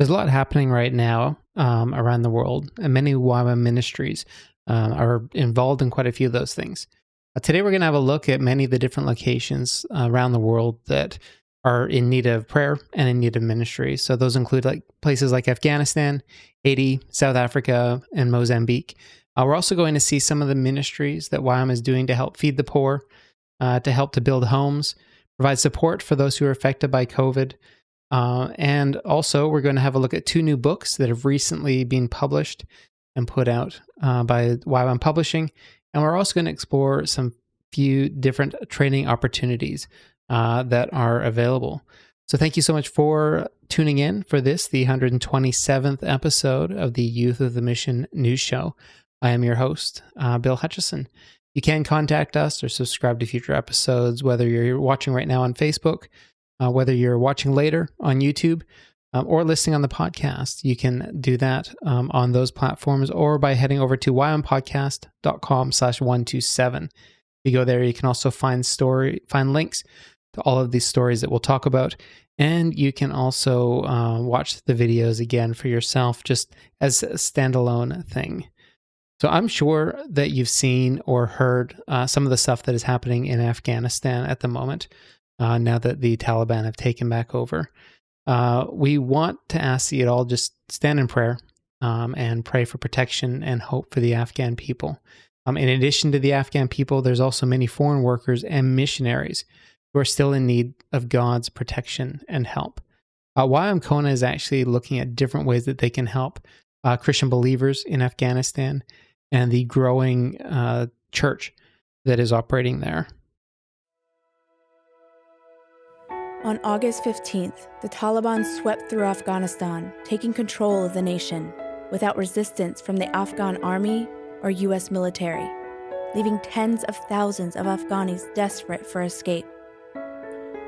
There's a lot happening right now around the world, and many Ywam ministries are involved in quite a few of those things. Today, we're going to have a look at many of the different locations around the world that are in need of prayer and in need of ministry. So those include like places like Afghanistan, Haiti, South Africa, and Mozambique. We're also going to see some of the ministries that Ywam is doing to help feed the poor, to help to build homes, provide support for those who are affected by COVID. And also, we're going to have a look at 2 new books that have recently been published and put out by Ywam Publishing. And we're also going to explore some few different training opportunities that are available. So thank you so much for tuning in for this, the 127th episode of the Youth of the Mission News Show. I am your host, Bill Hutchison. You can contact us or subscribe to future episodes, whether you're watching right now on Facebook, whether you're watching later on YouTube, or listening on the podcast. You can do that on those platforms or by heading over to ywampodcast.com/127. If you go there, you can also find links to all of these stories that we'll talk about. And you can also watch the videos again for yourself, just as a standalone thing. So I'm sure that you've seen or heard some of the stuff that is happening in Afghanistan at the moment, now that the Taliban have taken back over. We want to ask that you all just stand in prayer and pray for protection and hope for the Afghan people. In addition to the Afghan people, there's also many foreign workers and missionaries who are still in need of God's protection and help. Ywam Kona is actually looking at different ways that they can help Christian believers in Afghanistan and the growing church that is operating there. On August 15th, the Taliban swept through Afghanistan, taking control of the nation, without resistance from the Afghan army or U.S. military, leaving tens of thousands of Afghanis desperate for escape.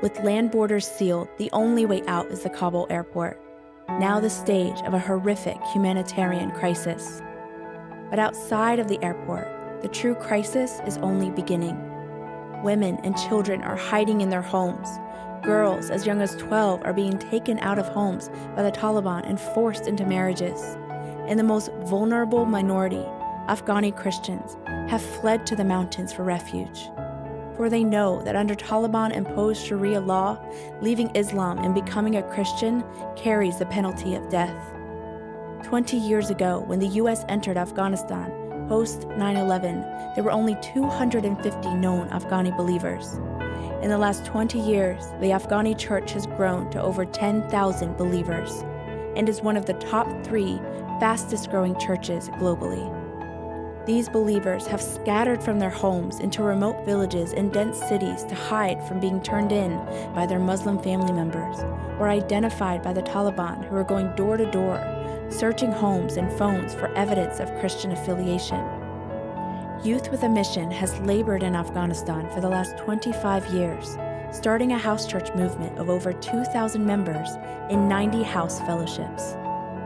With land borders sealed, the only way out is the Kabul airport, now the stage of a horrific humanitarian crisis. But outside of the airport, the true crisis is only beginning. Women and children are hiding in their homes. Girls as young as 12 are being taken out of homes by the Taliban and forced into marriages. And the most vulnerable minority, Afghani Christians, have fled to the mountains for refuge. For they know that under Taliban-imposed Sharia law, leaving Islam and becoming a Christian carries the penalty of death. 20 years ago, when the U.S. entered Afghanistan, post 9/11, there were only 250 known Afghani believers. In the last 20 years, the Afghani church has grown to over 10,000 believers and is one of the top 3 fastest-growing churches globally. These believers have scattered from their homes into remote villages and dense cities to hide from being turned in by their Muslim family members or identified by the Taliban, who are going door to door, searching homes and phones for evidence of Christian affiliation. Youth with a Mission has labored in Afghanistan for the last 25 years, starting a house church movement of over 2,000 members in 90 house fellowships.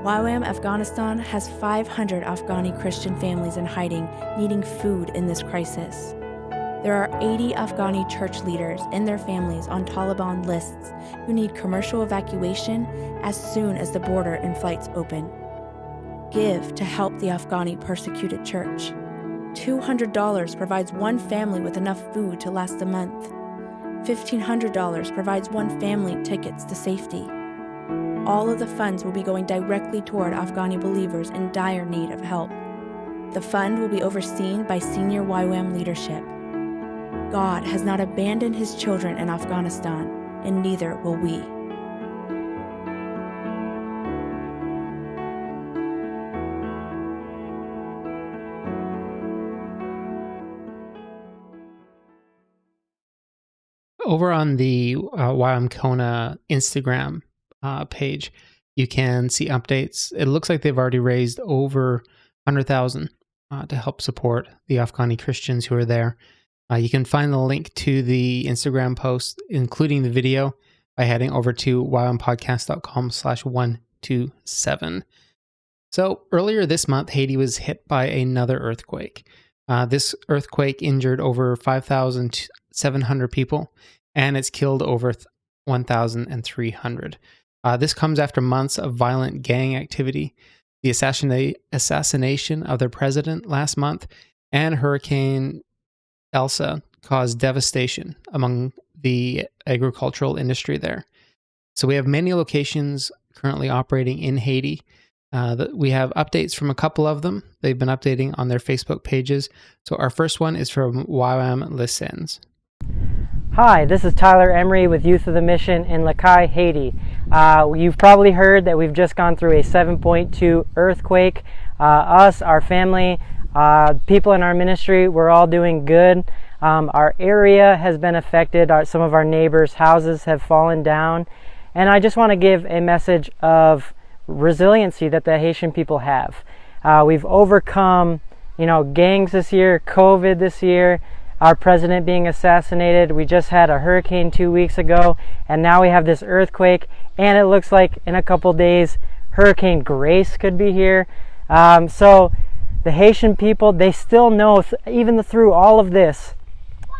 Ywam Afghanistan has 500 Afghani Christian families in hiding, needing food in this crisis. There are 80 Afghani church leaders and their families on Taliban lists who need commercial evacuation as soon as the border and flights open. Give to help the Afghani persecuted church. $200 provides one family with enough food to last a month. $1,500 provides one family tickets to safety. All of the funds will be going directly toward Afghani believers in dire need of help. The fund will be overseen by senior Ywam leadership. God has not abandoned his children in Afghanistan, and neither will we. Over on the Ywam Kona Instagram page, you can see updates. It looks like they've already raised over 100,000 to help support the Afghani Christians who are there. You can find the link to the Instagram post, including the video, by heading over to ywampodcast.com/127. So earlier this month, Haiti was hit by another earthquake. This earthquake injured over 5,700 people, and it's killed over 1,300. This comes after months of violent gang activity, the assassination of their president last month, and Hurricane Elsa caused devastation among the agricultural industry there. So we have many locations currently operating in Haiti. We have updates from a couple of them. They've been updating on their Facebook pages. So our first one is from Ywam Listens. Hi, this is Tyler Emery with Youth of the Mission in Lakai, Haiti. You've probably heard that we've just gone through a 7.2 earthquake. Us, our family, people in our ministry, we're all doing good. Our area has been affected. Some of our neighbors' houses have fallen down. And I just want to give a message of resiliency that the Haitian people have. We've overcome, gangs this year, COVID this year, our president being assassinated. We just had a hurricane 2 weeks ago, and now we have this earthquake, and it looks like in a couple days, Hurricane Grace could be here. So the Haitian people, they still know, even through all of this,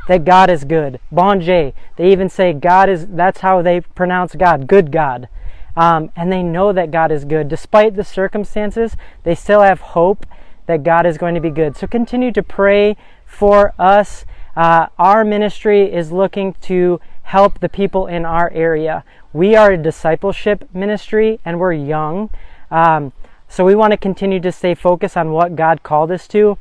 that God is good. Bon Dieu. They even say God is, that's how they pronounce God, good God. And they know that God is good. Despite the circumstances, they still have hope that God is going to be good. So continue to pray for us. Our ministry is looking to help the people in our area. We are a discipleship ministry and we're young. So we want to continue to stay focused on what God called us to.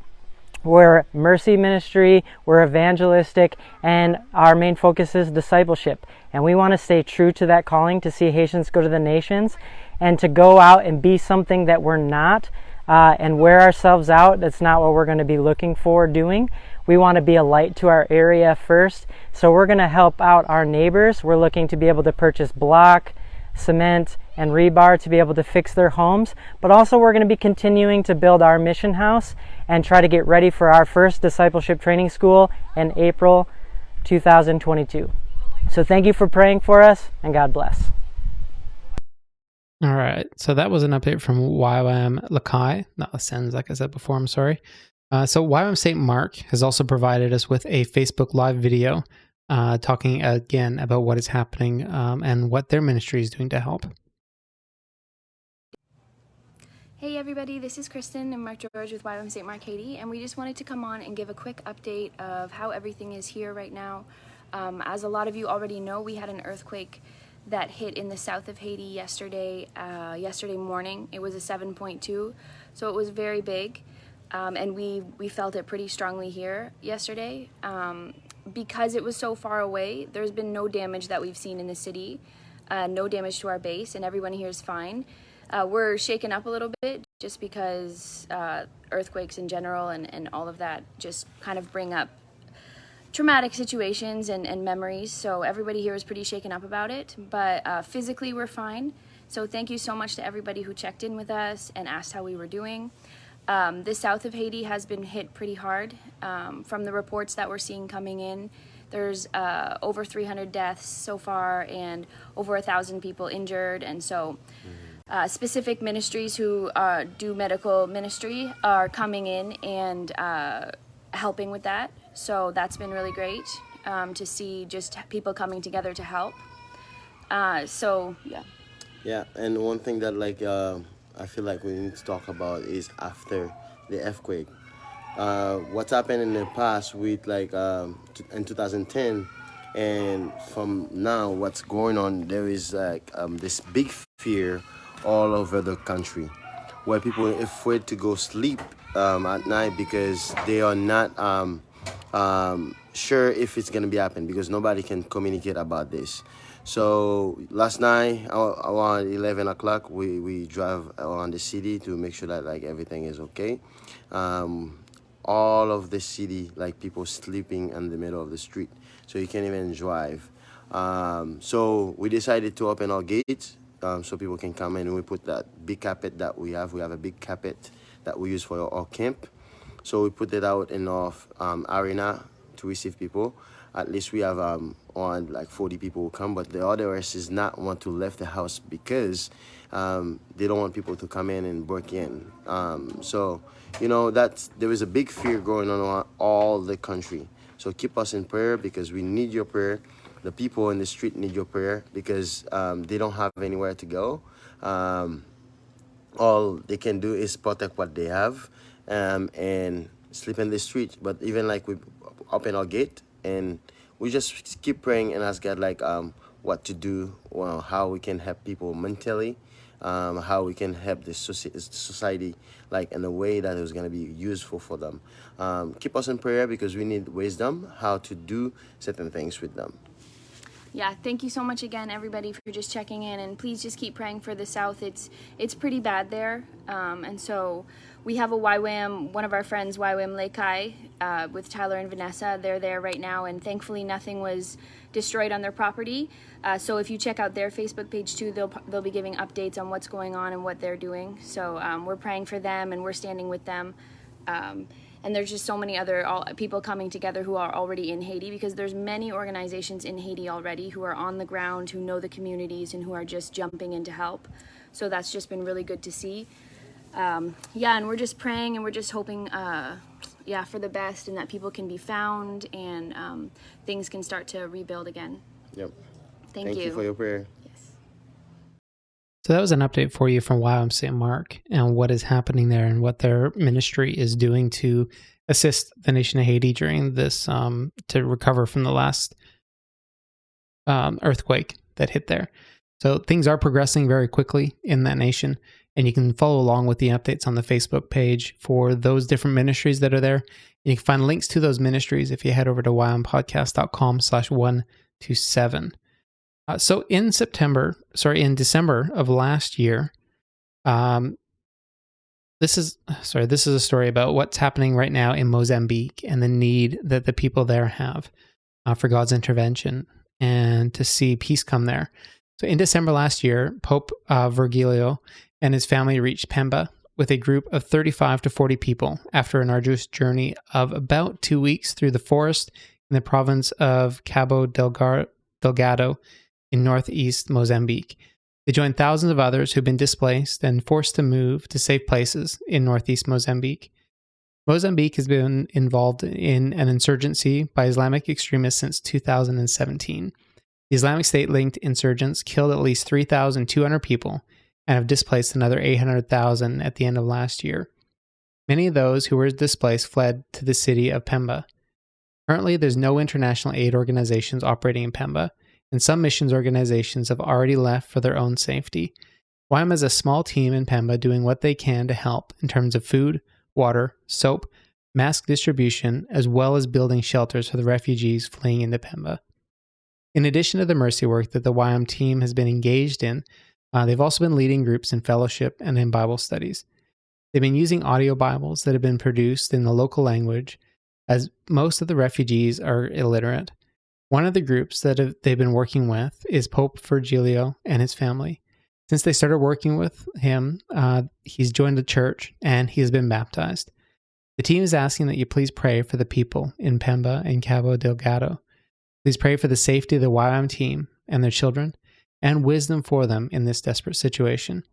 We're mercy ministry, we're evangelistic, and our main focus is discipleship. And we want to stay true to that calling, to see Haitians go to the nations, and to go out and be something that we're not, and wear ourselves out. That's not what we're going to be looking for doing. We want to be a light to our area first. So we're going to help out our neighbors. We're looking to be able to purchase block, cement, and rebar to be able to fix their homes. But also we're going to be continuing to build our mission house and try to get ready for our first discipleship training school in April 2022. So thank you for praying for us, and God bless. All right. So that was an update from Ywam Lakai, not Listens, like I said before, I'm sorry. So Ywam St. Mark has also provided us with a Facebook Live video talking again about what is happening and what their ministry is doing to help. Hey everybody, this is Kristen and Mark George with Ywam St. Mark Haiti, and we just wanted to come on and give a quick update of how everything is here right now. As a lot of you already know, we had an earthquake that hit in the south of Haiti yesterday morning. It was a 7.2, so it was very big, and we felt it pretty strongly here yesterday. Because it was so far away, there's been no damage that we've seen in the city, no damage to our base, and everyone here is fine. We're shaken up a little bit just because earthquakes in general and all of that just kind of bring up traumatic situations and memories. So everybody here is pretty shaken up about it, but physically we're fine. So thank you so much to everybody who checked in with us and asked how we were doing. The south of Haiti has been hit pretty hard. From the reports that we're seeing coming in, there's over 300 deaths so far and over 1,000 people injured. And so specific ministries who do medical ministry are coming in and helping with that. So that's been really great to see just people coming together to help. So, yeah. Yeah, and one thing that I feel like we need to talk about is after the earthquake. What's happened in the past with in 2010 and from now what's going on, there is this big fear all over the country where people are afraid to go sleep at night because they are not sure if it's going to be happening because nobody can communicate about this. So last night around 11 o'clock we drive around the city to make sure that everything is okay. All of the city, people sleeping in the middle of the street, so you can't even drive. So we decided to open our gates so people can come in, and we put that big carpet that we have. We have a big carpet that we use for our camp. So we put it out in our arena to receive people. At least we have on 40 people who come, but the other rest is not want to leave the house because they don't want people to come in and break in. So there is a big fear going on all the country. So keep us in prayer because we need your prayer. the people in the street need your prayer because they don't have anywhere to go. All they can do is protect what they have and sleep in the street. But even like we open our gate and we just keep praying and ask God like what to do, well, how we can help people mentally, how we can help the society like in a way that is going to be useful for them. Keep us in prayer because we need wisdom how to do certain things with them. Yeah, thank you so much again, everybody, for just checking in, and please just keep praying for the South. It's pretty bad there, and so we have a YWAM, one of our friends, YWAM Lekai, with Tyler and Vanessa. They're there right now, and thankfully nothing was destroyed on their property. So if you check out their Facebook page too, they'll be giving updates on what's going on and what they're doing. So we're praying for them and we're standing with them. And there's just so many other people coming together who are already in Haiti, because there's many organizations in Haiti already who are on the ground, who know the communities, and who are just jumping in to help. So that's just been really good to see. And we're just praying and we're just hoping, for the best, and that people can be found and things can start to rebuild again. Yep. Thank you for your prayer. Yes. So that was an update for you from Ywam St. Mark and what is happening there and what their ministry is doing to assist the nation of Haiti during this, to recover from the last earthquake that hit there. So things are progressing very quickly in that nation, and you can follow along with the updates on the Facebook page for those different ministries that are there. You can find links to those ministries if you head over to ywampodcast.com/127. So in December of last year, this is a story about what's happening right now in Mozambique and the need that the people there have for God's intervention and to see peace come there. So in December last year, Pope Virgilio and his family reached Pemba with a group of 35 to 40 people after an arduous journey of about 2 weeks through the forest in the province of Cabo Delgado in northeast Mozambique. They joined thousands of others who've been displaced and forced to move to safe places in northeast Mozambique. Mozambique has been involved in an insurgency by Islamic extremists since 2017. The Islamic State-linked insurgents killed at least 3,200 people and have displaced another 800,000 at the end of last year. Many of those who were displaced fled to the city of Pemba. Currently, there's no international aid organizations operating in Pemba, and some missions organizations have already left for their own safety. YWAM has a small team in Pemba doing what they can to help in terms of food, water, soap, mask distribution, as well as building shelters for the refugees fleeing into Pemba. In addition to the mercy work that the YWAM team has been engaged in, they've also been leading groups in fellowship and in Bible studies. They've been using audio Bibles that have been produced in the local language, as most of the refugees are illiterate. One of the groups that they've been working with is Pope Virgilio and his family. Since they started working with him, he's joined the church and he has been baptized. The team is asking that you please pray for the people in Pemba and Cabo Delgado. Please pray for the safety of the YWAM team and their children, and wisdom for them in this desperate situation.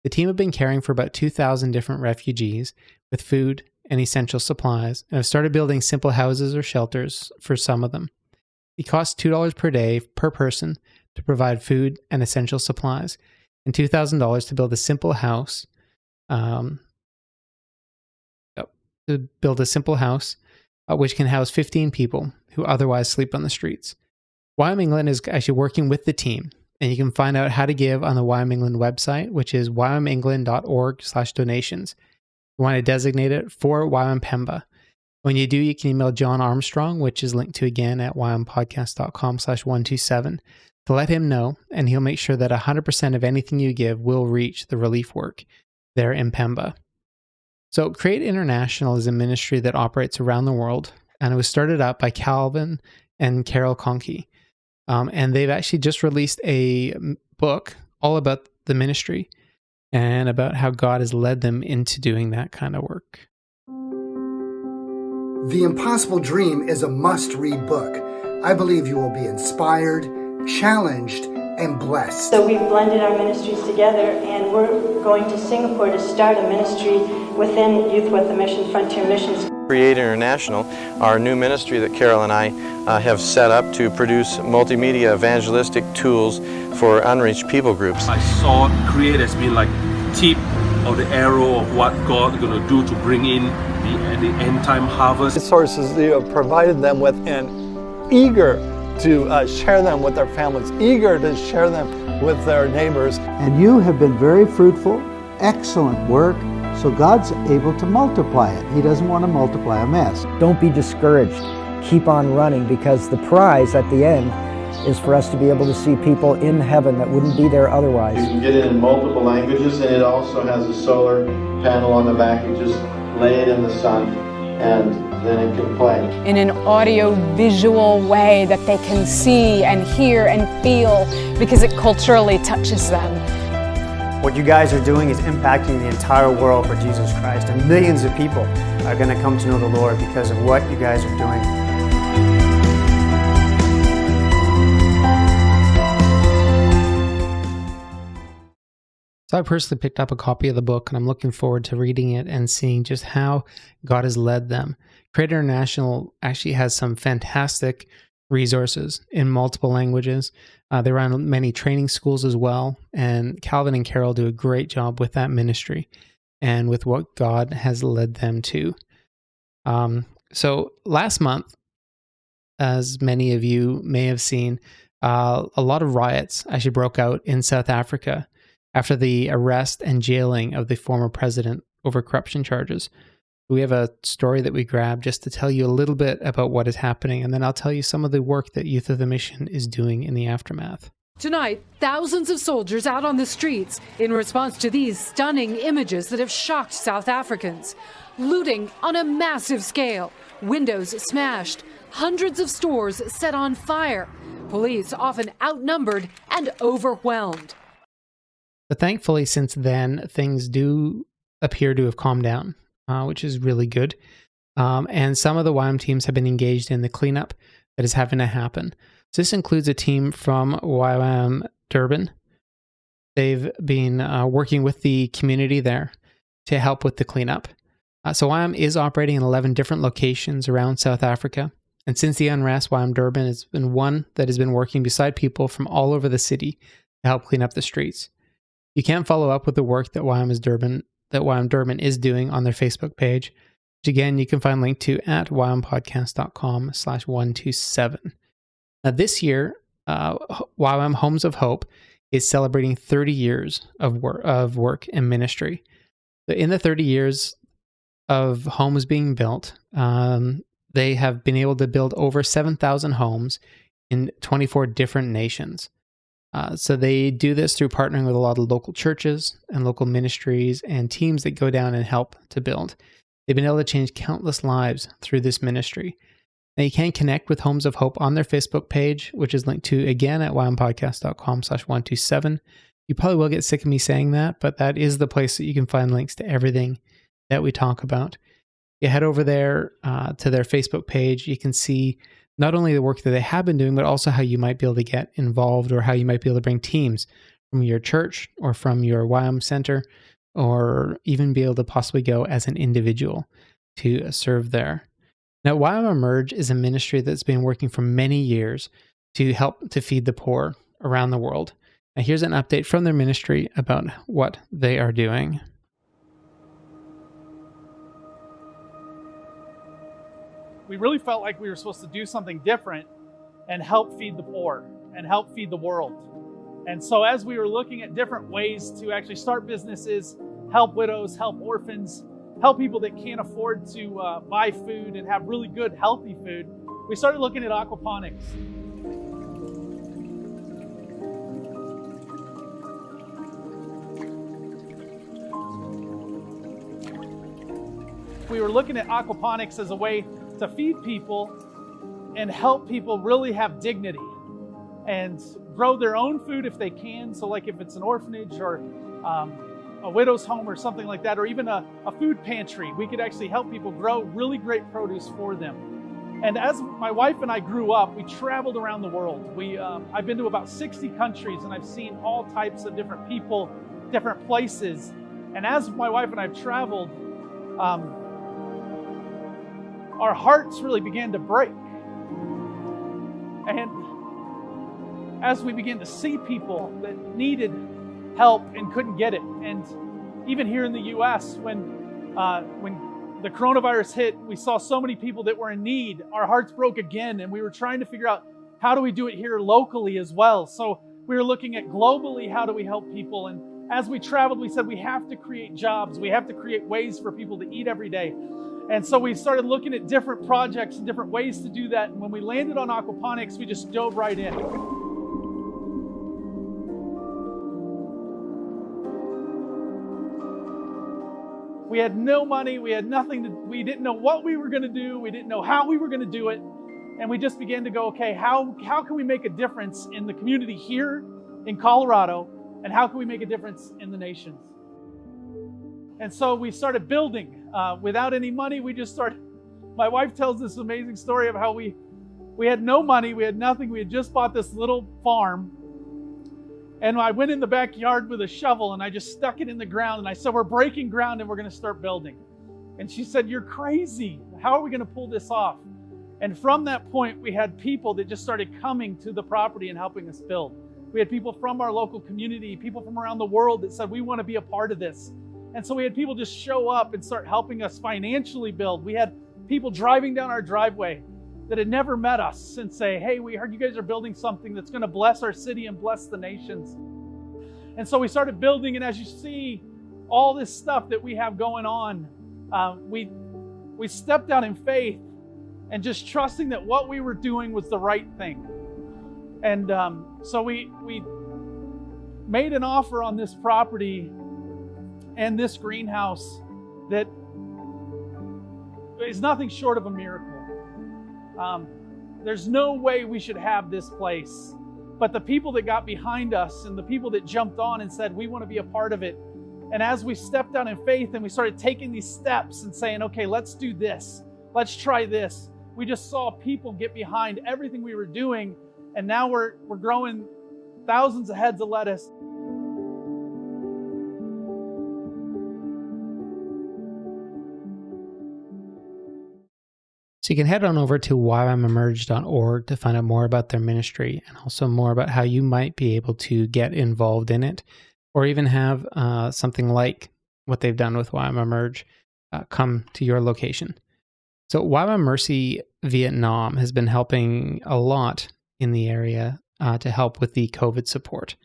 The team have been caring for about 2,000 different refugees with food and essential supplies, and have started building simple houses or shelters for some of them. It costs $2 per day per person to provide food and essential supplies, and $2,000 to build a simple house. Which can house 15 people who otherwise sleep on the streets. YWAM England is actually working with the team, and you can find out how to give on the YWAM England website, which is ywamengland.org/donations. You want to designate it for YWAM Pemba. When you do, you can email John Armstrong, which is linked to again at ywampodcast.com/127, to let him know, and he'll make sure that 100% of anything you give will reach the relief work there in Pemba. So Create International is a ministry that operates around the world, and it was started up by Calvin and Carol Conkey. And they've actually just released a book all about the ministry and about how God has led them into doing that kind of work. The Impossible Dream is a must-read book. I believe you will be inspired, challenged, and blessed. So we've blended our ministries together, and we're going to Singapore to start a ministry within Youth with a Mission, Frontier Missions. Create International, our new ministry that Carol and I have set up to produce multimedia evangelistic tools for unreached people groups. I saw Create as being like tip of the arrow of what God is going to do to bring in the end time harvest. Resources provided them with, and eager to share them with their families, eager to share them with their neighbors. And you have been very fruitful, excellent work, so God's able to multiply it. He doesn't want to multiply a mess. Don't be discouraged. Keep on running, because the prize at the end is for us to be able to see people in heaven that wouldn't be there otherwise. You can get it in multiple languages, and it also has a solar panel on the back. You just lay it in the sun, and then it can play. In an audio-visual way that they can see and hear and feel, because it culturally touches them. What you guys are doing is impacting the entire world for Jesus Christ, and millions of people are going to come to know the Lord because of what you guys are doing. So I personally picked up a copy of the book, and I'm looking forward to reading it and seeing just how God has led them. Create International actually has some fantastic resources in multiple languages. They run many training schools as well, and Calvin and Carol do a great job with that ministry and with what God has led them to. So last month, as many of you may have seen, a lot of riots actually broke out in South Africa after the arrest and jailing of the former president over corruption charges. We have a story that we grabbed just to tell you a little bit about what is happening, and then I'll tell you some of the work that Youth of the Mission is doing in the aftermath. Tonight, thousands of soldiers out on the streets in response to these stunning images that have shocked South Africans. Looting on a massive scale, windows smashed, hundreds of stores set on fire, police often outnumbered and overwhelmed. But thankfully, since then, things do appear to have calmed down, which is really good. And some of the YWAM teams have been engaged in the cleanup that is having to happen. So this includes a team from YWAM Durban. They've been working with the community there to help with the cleanup. So YWAM is operating in 11 different locations around South Africa. And since the unrest, YWAM Durban has been one that has been working beside people from all over the city to help clean up the streets. You can follow up with the work that YWAM Durban is doing on their Facebook page, which again, you can find linked to at ywampodcast.com/127. Now this year, YWAM Homes of Hope is celebrating 30 years of work and ministry. So in the 30 years of homes being built, they have been able to build over 7,000 homes in 24 different nations. So they do this through partnering with a lot of local churches and local ministries and teams that go down and help to build. They've been able to change countless lives through this ministry. Now you can connect with Homes of Hope on their Facebook page, which is linked to again at ywampodcast.com/127. You probably will get sick of me saying that, but that is the place that you can find links to everything that we talk about. You head over there to their Facebook page, you can see not only the work that they have been doing, but also how you might be able to get involved or how you might be able to bring teams from your church or from your YWAM center, or even be able to possibly go as an individual to serve there. Now, YWAM Emerge is a ministry that's been working for many years to help to feed the poor around the world. Now, here's an update from their ministry about what they are doing. We really felt like we were supposed to do something different and help feed the poor and help feed the world. And so as we were looking at different ways to actually start businesses, help widows, help orphans, help people that can't afford to buy food and have really good, healthy food, we started looking at aquaponics. We were looking at aquaponics as a way to feed people and help people really have dignity and grow their own food if they can. So like if it's an orphanage or a widow's home or something like that, or even a food pantry, we could actually help people grow really great produce for them. And as my wife and I grew up, we traveled around the world. I've been to about 60 countries, and I've seen all types of different people, different places. And as my wife and I have traveled, our hearts really began to break. And as we began to see people that needed help and couldn't get it, and even here in the U.S., when the coronavirus hit, we saw so many people that were in need. Our hearts broke again, and we were trying to figure out how do we do it here locally as well. So we were looking at globally, how do we help people? And as we traveled, we said we have to create jobs. We have to create ways for people to eat every day. And so we started looking at different projects and different ways to do that. And when we landed on aquaponics, we just dove right in. We had no money. We had nothing. We didn't know what we were going to do. We didn't know how we were going to do it. And we just began to go, okay, how can we make a difference in the community here in Colorado? And how can we make a difference in the nations? And so we started building. Without any money, we just started. My wife tells this amazing story of how we had no money, we had nothing. We had just bought this little farm. And I went in the backyard with a shovel and I just stuck it in the ground. And I said, we're breaking ground and we're going to start building. And she said, you're crazy. How are we going to pull this off? And from that point, we had people that just started coming to the property and helping us build. We had people from our local community, people from around the world that said, we want to be a part of this. And so we had people just show up and start helping us financially build. We had people driving down our driveway that had never met us and say, hey, we heard you guys are building something that's going to bless our city and bless the nations. And so we started building, and as you see all this stuff that we have going on, we stepped out in faith and just trusting that what we were doing was the right thing. And so we made an offer on this property and this greenhouse that is nothing short of a miracle. There's no way we should have this place. But the people that got behind us and the people that jumped on and said, we want to be a part of it. And as we stepped out in faith and we started taking these steps and saying, okay, let's do this. Let's try this. We just saw people get behind everything we were doing. And now we're growing thousands of heads of lettuce. So you can head on over to ywamemerge.org to find out more about their ministry and also more about how you might be able to get involved in it, or even have something like what they've done with Ywam Emerge come to your location. So Ywam Mercy Vietnam has been helping a lot in the area to help with the COVID support.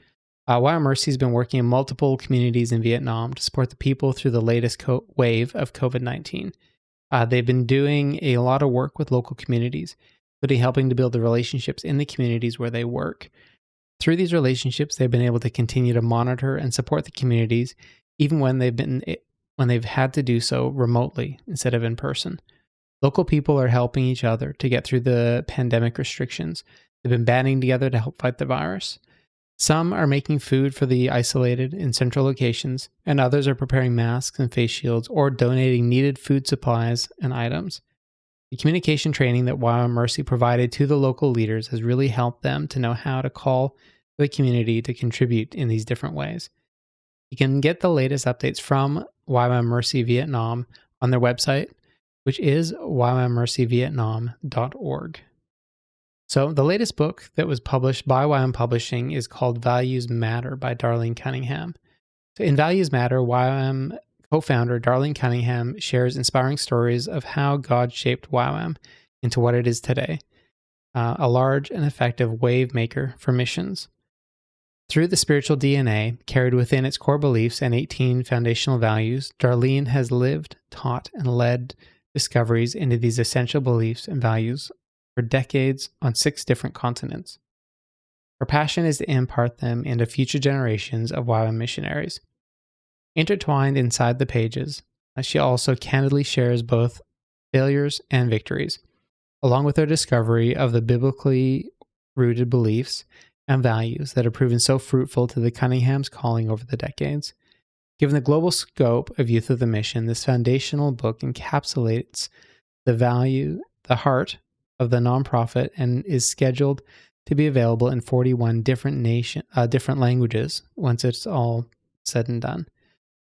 Ywam Mercy has been working in multiple communities in Vietnam to support the people through the latest wave of COVID-19. They've been doing a lot of work with local communities, including helping to build the relationships in the communities where they work. Through these relationships, they've been able to continue to monitor and support the communities, even when they've had to do so remotely instead of in person. Local people are helping each other to get through the pandemic restrictions. They've been banding together to help fight the virus. Some are making food for the isolated in central locations, and others are preparing masks and face shields or donating needed food supplies and items. The communication training that Ywam Mercy provided to the local leaders has really helped them to know how to call the community to contribute in these different ways. You can get the latest updates from Ywam Mercy Vietnam on their website, which is ywamemercyvietnam.org. So the latest book that was published by Ywam Publishing is called Values Matter by Darlene Cunningham. So in Values Matter, Ywam co-founder Darlene Cunningham shares inspiring stories of how God shaped Ywam into what it is today, a large and effective wave maker for missions. Through the spiritual DNA carried within its core beliefs and 18 foundational values, Darlene has lived, taught, and led discoveries into these essential beliefs and values for decades on 6 different continents. Her passion is to impart them into future generations of Ywam missionaries. Intertwined inside the pages, she also candidly shares both failures and victories, along with her discovery of the biblically rooted beliefs and values that have proven so fruitful to the Cunningham's calling over the decades. Given the global scope of Youth of the Mission, this foundational book encapsulates the value, the heart, of the nonprofit and is scheduled to be available in 41 different languages once it's all said and done.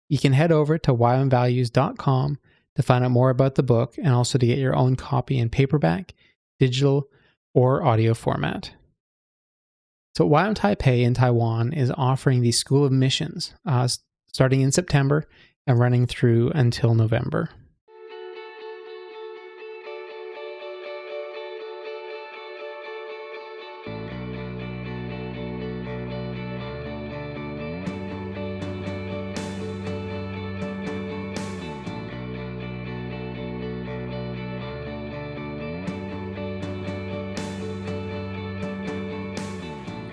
You can head over to ywamvalues.com to find out more about the book and also to get your own copy in paperback, digital, or audio format. So Ywam Taipei in Taiwan is offering the School of Missions starting in September and running through until November.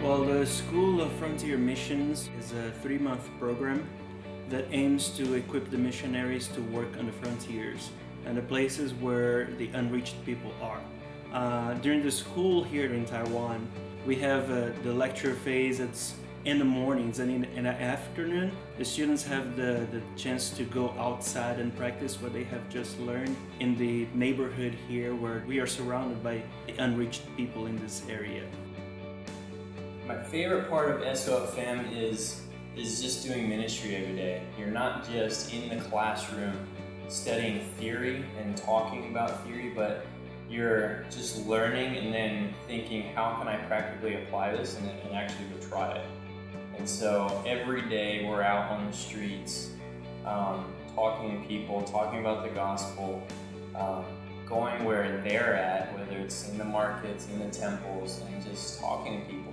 Well, the School of Frontier Missions is a 3-month program that aims to equip the missionaries to work on the frontiers and the places where the unreached people are. During the school here in Taiwan, we have the lecture phase. It's in the mornings, and in the afternoon, the students have the chance to go outside and practice what they have just learned in the neighborhood here, where we are surrounded by the unreached people in this area. My favorite part of SOFM is just doing ministry every day. You're not just in the classroom studying theory and talking about theory, but you're just learning and then thinking, how can I practically apply this and actually go try it? And so every day we're out on the streets, talking to people, talking about the gospel, going where they're at, whether it's in the markets, in the temples, and just talking to people,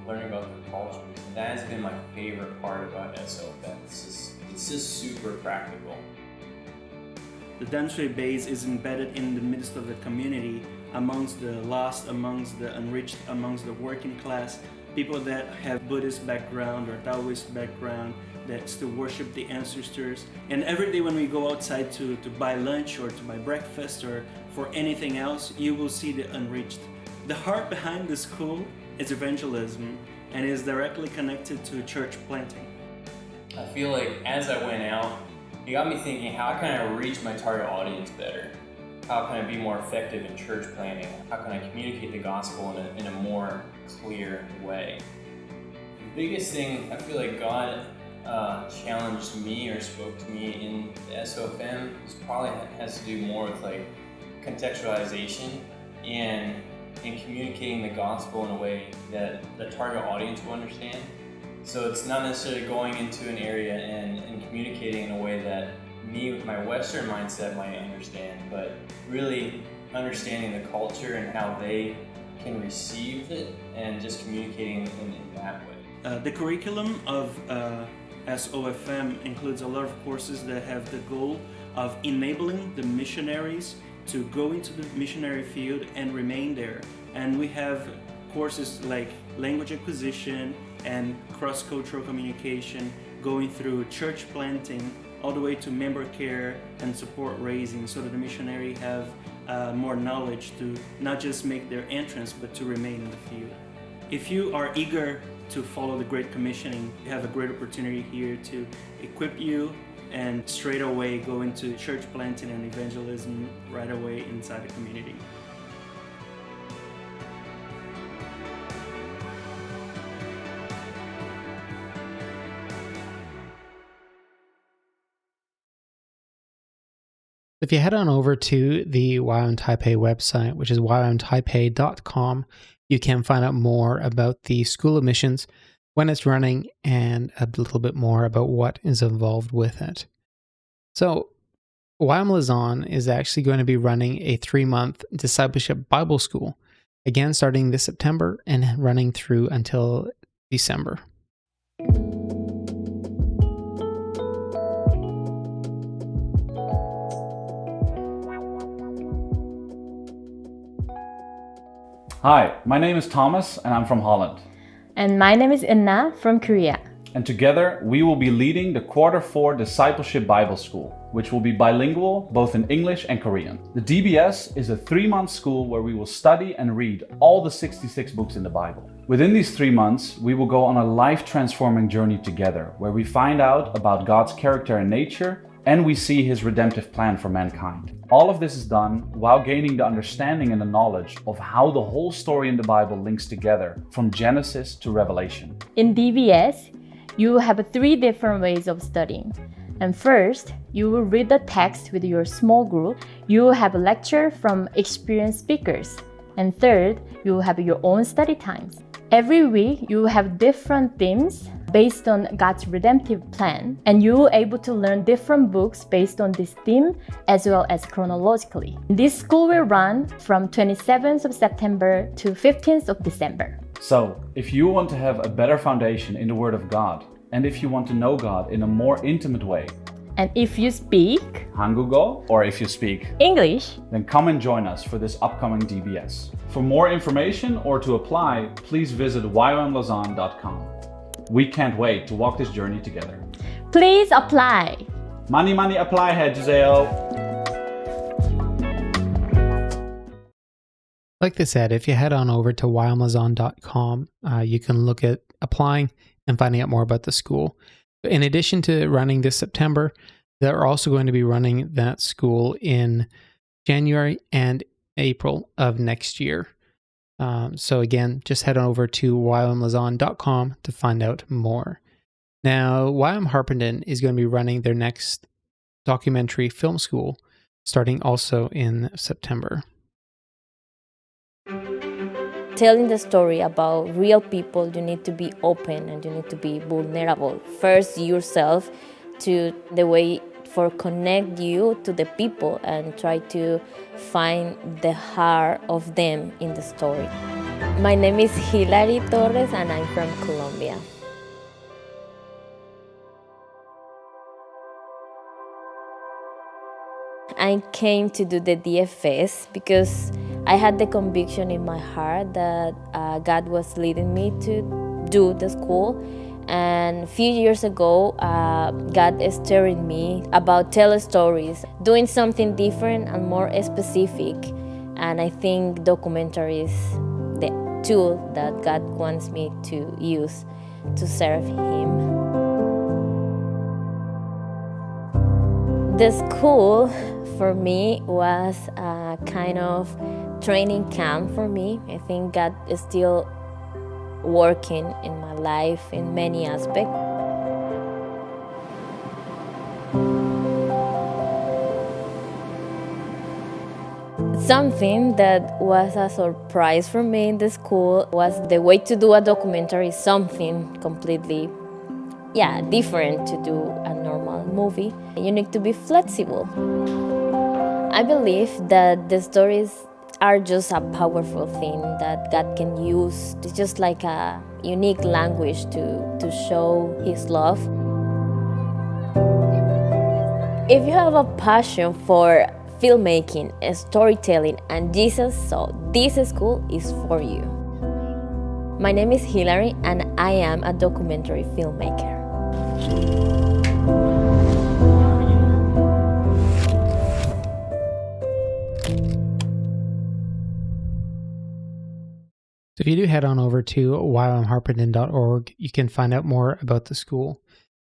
learning about their cultures. And that has been my favorite part about SOFM. It's just super practical. The Danshui base is embedded in the midst of the community, amongst the lost, amongst the unreached, amongst the working class, people that have Buddhist background or Taoist background, that still worship the ancestors. And every day when we go outside to buy lunch or to buy breakfast or for anything else, you will see the unreached. The heart behind the school is evangelism and is directly connected to church planting. I feel like as I went out, it got me thinking, how can I reach my target audience better? How can I be more effective in church planting? How can I communicate the gospel in a more clear way? The biggest thing, I feel like God challenged me or spoke to me in the SOFM probably has to do more with like contextualization and communicating the gospel in a way that the target audience will understand. So it's not necessarily going into an area and communicating in a way that me with my Western mindset might understand, but really understanding the culture and how they can receive it and just communicating in that way. The curriculum of SOFM includes a lot of courses that have the goal of enabling the missionaries to go into the missionary field and remain there. And we have courses like language acquisition and cross-cultural communication, going through church planting, all the way to member care and support raising, so that the missionary have more knowledge to not just make their entrance, but to remain in the field. If you are eager to follow the Great Commissioning, you have a great opportunity here to equip you and straight away go into church planting and evangelism right away inside the community. If you head on over to the Ywam Taipei website, which is ywamtaipei.com, you can find out more about the School of Missions, when it's running, and a little bit more about what is involved with it. So, Ywam Luzon is actually going to be running a 3-month discipleship Bible school, again starting this September and running through until December. Hi, my name is Thomas and I'm from Holland. And my name is Inna from Korea. And together we will be leading the Q4 Discipleship Bible School, which will be bilingual both in English and Korean. The DBS is a 3-month school where we will study and read all the 66 books in the Bible. Within these 3 months, we will go on a life-transforming journey together, where we find out about God's character and nature, and we see His redemptive plan for mankind. All of this is done while gaining the understanding and the knowledge of how the whole story in the Bible links together from Genesis to Revelation. In DBS, you have 3 different ways of studying. And first, you will read the text with your small group. You will have a lecture from experienced speakers. And third, you will have your own study times. Every week, you will have different themes based on God's redemptive plan, and you will be able to learn different books based on this theme as well as chronologically. This school will run from 27th of September to 15th of December. So, if you want to have a better foundation in the Word of God, and if you want to know God in a more intimate way, and if you speak Hangugo, or if you speak English, then come and join us for this upcoming DBS. For more information or to apply, please visit ywamlausanne.com. We can't wait to walk this journey together. Please apply. Money, apply, head Giselle. Like they said, if you head on over to ywamlausanne.com, you can look at applying and finding out more about the school. In addition to running this September, they're also going to be running that school in January and April of next year. So again, just head on over to ywamlausanne.com to find out more. Now, Ywam Harpenden is going to be running their next documentary film school, starting also in September. Telling the story about real people, you need to be open and you need to be vulnerable. First, yourself to the way for connect you to the people and try to find the heart of them in the story. My name is Hilary Torres and I'm from Colombia. I came to do the DFS because I had the conviction in my heart that God was leading me to do the school. And a few years ago, God is stirring me about telling stories, doing something different and more specific. And I think documentary is the tool that God wants me to use to serve Him. The school for me was a kind of training camp for me. I think God is still working in my life in many aspects. Something that was a surprise for me in the school was the way to do a documentary, something completely different to do a normal movie. You need to be flexible. I believe that the stories are just a powerful thing that God can use. It's just like a unique language to show His love. If you have a passion for filmmaking, storytelling, and Jesus, so this school is for you. My name is Hilary and I am a documentary filmmaker. So if you do head on over to ywamharpenden.org, you can find out more about the school.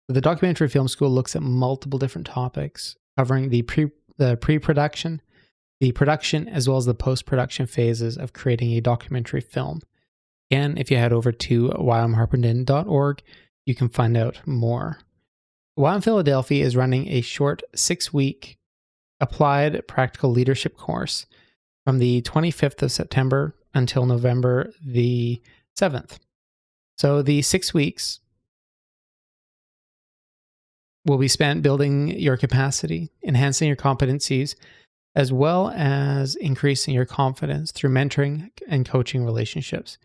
The documentary film school looks at multiple different topics, covering the pre-production, the production, as well as the post-production phases of creating a documentary film. Again, if you head over to ywamharpenden.org, you can find out more. Ywam Philadelphia is running a short 6-week applied practical leadership course from the 25th of September until November the 7th. So the 6 weeks will be spent building your capacity, enhancing your competencies, as well as increasing your confidence through mentoring and coaching relationships.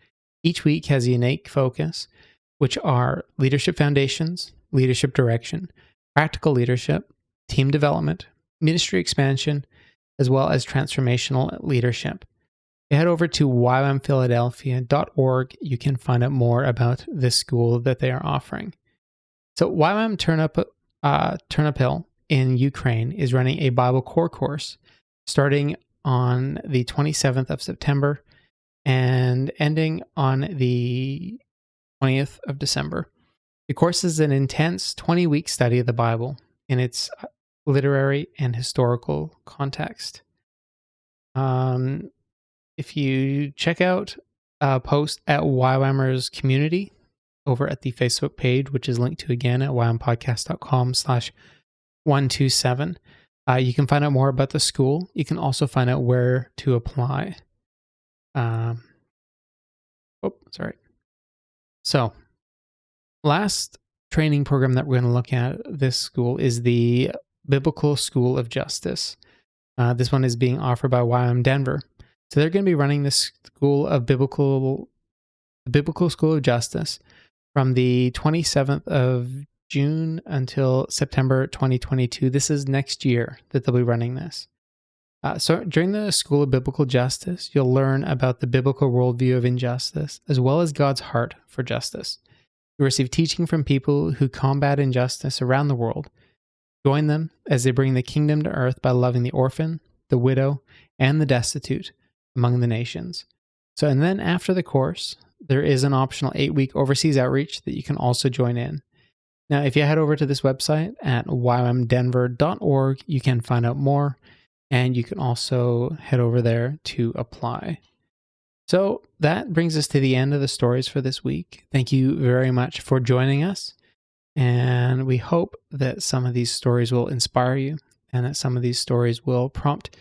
Each week has a unique focus, which are leadership foundations, leadership direction, practical leadership, team development, ministry expansion, as well as transformational leadership. If you head over to ywamphiladelphia.org, you can find out more about this school that they are offering. So Ywam Turnip Hill in Ukraine is running a Bible core course starting on the 27th of September and ending on the 20th of December. The course is an intense 20-week study of the Bible, and it's literary, and historical context. If you check out a post at Ywammer's community over at the Facebook page, which is linked to again at ywampodcast.com/127, you can find out more about the school. You can also find out where to apply. So, last training program that we're going to look at this school is the Biblical School of Justice. This one is being offered by Ywam Denver. So they're going to be running this school of Biblical School of Justice from the 27th of June until September 2022. This is next year that they'll be running this. So during the School of Biblical Justice, you'll learn about the biblical worldview of injustice, as well as God's heart for justice. You'll receive teaching from people who combat injustice around the world. Join them as they bring the kingdom to earth by loving the orphan, the widow, and the destitute among the nations. So, and then after the course, there is an optional 8-week overseas outreach that you can also join in. Now, if you head over to this website at ywamdenver.org, you can find out more, and you can also head over there to apply. So that brings us to the end of the stories for this week. Thank you very much for joining us, and we hope that some of these stories will inspire you and that some of these stories will prompt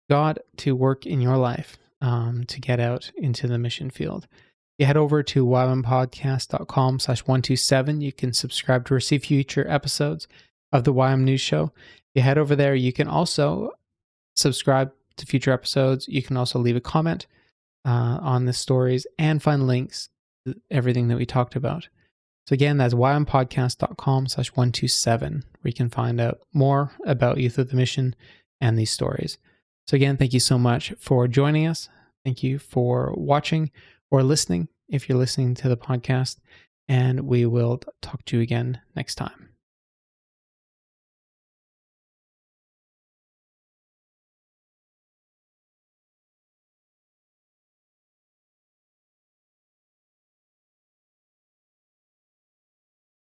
God to work in your life to get out into the mission field. You head over to ywampodcast.com/127. You can subscribe to receive future episodes of the Ywam News Show. You head over there. You can also subscribe to future episodes. You can also leave a comment on the stories and find links to everything that we talked about. So again, that's ywampodcast.com/127, where you can find out more about Youth of the Mission and these stories. So again, thank you so much for joining us. Thank you for watching or listening if you're listening to the podcast, and we will talk to you again next time.